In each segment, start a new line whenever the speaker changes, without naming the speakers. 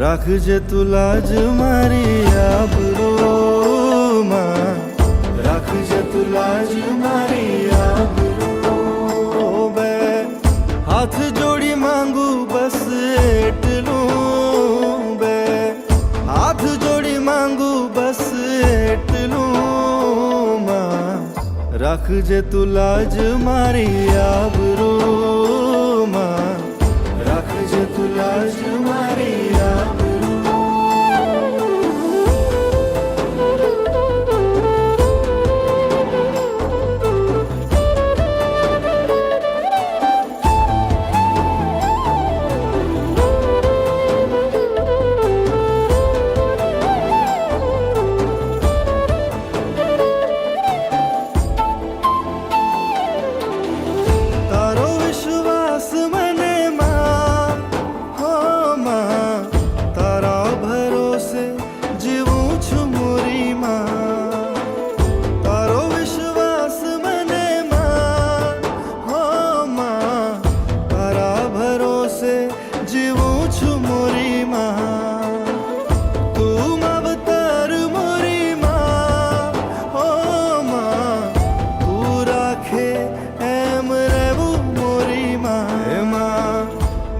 રાખજે તું લાજ મારી આબરૂમાં, રાખજે તું લાજ મારી આબરૂ। બે હાથ જોડી માંગુ બસ એટલું, બે હાથ જોડી માંગુ બસ એટલું માં, રાખજે તું લાજ મારી આબરૂમાં, રાખજે તું લાજ મારી આબરૂ।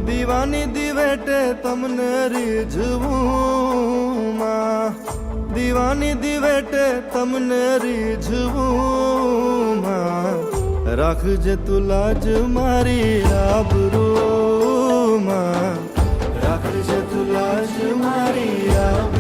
દીવાની દિવેટે તમને રીઝવું માં, દીવાની દિવેટે તમને રીઝવું માં, રાખજે તું લાજ મારી આબરૂમાં, રાખજે તું લાજ મારી આબરૂ।